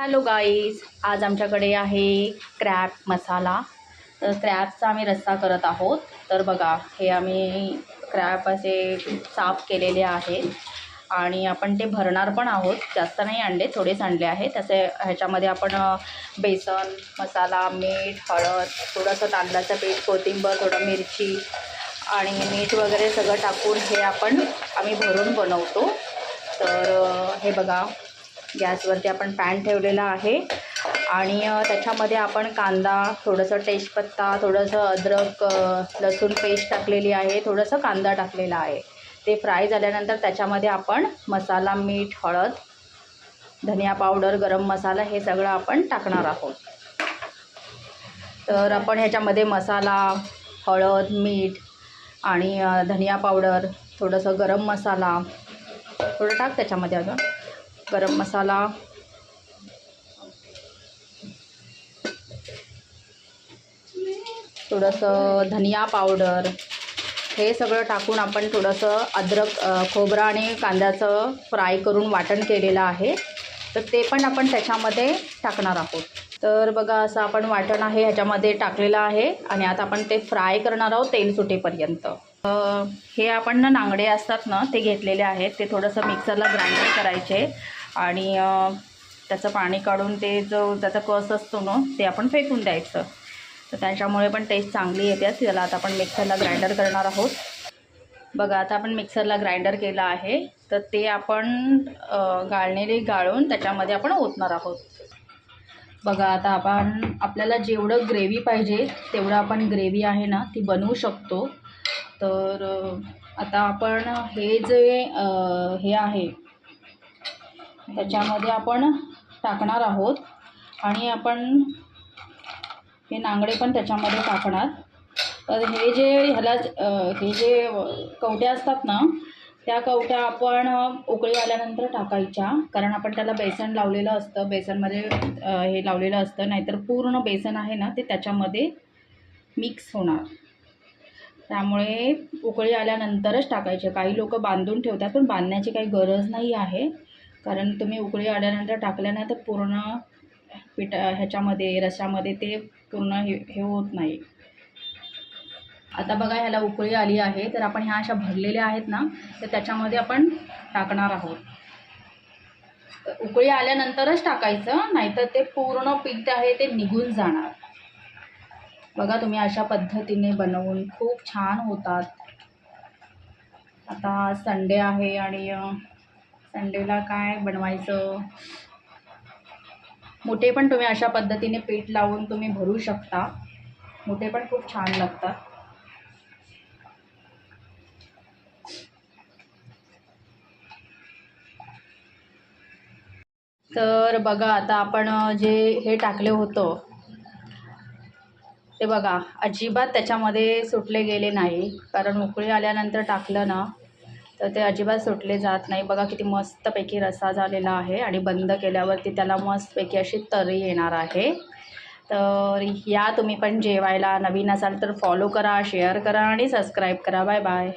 Hello guys, आज आमच्याकडे आहे क्रॅब मसाला. तर क्रॅबचा आम्ही रस्सा करत आहोत. तर बघा, हे आम्ही क्रॅब असे साफ केलेले आहेत आणि आपण ते भरणार पण आहोत. जास्त नाही आणले, थोडेच आणले आहेत. तसे ह्याच्यामध्ये आपण बेसन, मसाला, मीठ, हळद, थोडंसं तांदळाचं पीठ, कोथिंबीर, थोडं मिरची आणि मीठ वगैरे सगळं टाकून हे आम्ही भरून बनवतो. तर हे बघा, गॅसवरती आपण पॅन ठेवलेला आहे आणि त्याच्यामध्ये आपण कांदा, थोडंसं तेजपत्ता, थोडंसं अद्रक लसूण पेस्ट टाकलेली आहे, थोडंसं कांदा टाकलेला आहे. ते फ्राय झाल्यानंतर त्याच्यामध्ये आपण मसाला, मीठ, हळद, धनिया पावडर, गरम मसाला हे सगळं आपण टाकणार आहोत. तर आपण ह्याच्यामध्ये मसाला, हळद, मीठ आणि धनिया पावडर, थोडंसं गरम मसाला, थोडं टाक त्याच्यामध्ये अजून गरम मसाला, थोडंसं धनिया पावडर हे सगळं टाकून आपण थोडंसं अद्रक, खोबरं आणि कांद्याचं फ्राय करून वाटण केलेलं आहे, तर ते पण आपण त्याच्यामध्ये टाकणार आहोत. तर बघा, असं आपण वाटण आहे ह्याच्यामध्ये टाकलेलं आहे आणि आता आपण ते फ्राय करणार आहोत तेल सुटेपर्यंत. हे आपण ना नांगडे असतात ना, ते घेतलेले आहेत. ते थोडंसं मिक्सरला ग्राइंडर करायचे आणि त्याचं पाणी काढून ते जो त्याचा कस असतो ना, ते आपण फेकून द्यायचं. तर त्याच्यामुळे पण टेस्ट चांगली येते. त्याला आता आपण मिक्सरला ग्राइंडर करणार आहोत. बघा, आता आपण मिक्सरला ग्राइंडर केलं आहे, तर ते आपण गाळणीने गाळून त्याच्यामध्ये आपण ओतणार आहोत. बघा, आता आपल्याला जेवढं ग्रेव्ही पाहिजे तेवढं आपण ग्रेव्ही आहे ना ती बनवू शकतो. तर आता आपण हे जे हे आहे त्याच्यामध्ये आपण टाकणार आहोत आणि आपण हे नांगडे पण त्याच्यामध्ये टाकणार. तर हे जे कवट्या असतात ना, त्या कवट्या आपण उकळी आल्यानंतर टाकायच्या, कारण आपण त्याला बेसन लावलेलं असतं, बेसनमध्ये हे लावलेलं असतं, नाहीतर पूर्ण बेसन आहे ना ते त्याच्यामध्ये मिक्स होणार. त्यामुळे उकळी आल्यानंतरच टाकायचे. काही लोक बांधून ठेवतात, पण बांधण्याची काही गरज नाही आहे, कारण तुम्ही उकळी आल्यानंतर टाकल्या ना तर पूर्ण ह्याच्यामध्ये रश्श्यामध्ये ते पूर्ण हे होत नाही. आता बघा, ह्याला उकळी आली आहे, तर आपण ह्या अशा भरलेल्या आहेत ना, तर त्याच्यामध्ये आपण टाकणार आहोत. तर उकळी आल्यानंतरच टाकायचं, नाहीतर ते पूर्ण पीठ आहे ते निघून जाणार. बघा, तुम्ही अशा पद्धतीने बनवून खूप छान होतात. आता संडे आहे आणि संडेला काय बनवायचं. मोठे पण तुम्ही अशा पद्धतीने पीठ लावून तुम्ही भरू शकता. मोठे पण खूप छान लागतात. तर बघा, आता आपण जे हे टाकले होतं ते बघा, अजिबात त्याच्यामध्ये सुटले गेले नाही, कारण उकळी आल्यानंतर टाकलं ना तर ते अजिबात सुटले जात नाही. बघा, किती मस्तपैकी रस्सा झालेला आहे आणि बंद केल्यावरती त्याला मस्तपैकी अशी तरी येणार आहे. तर या तुम्ही पण जेवायला. नवीन असाल तर फॉलो करा, शेअर करा आणि सबस्क्राईब करा. Bye bye.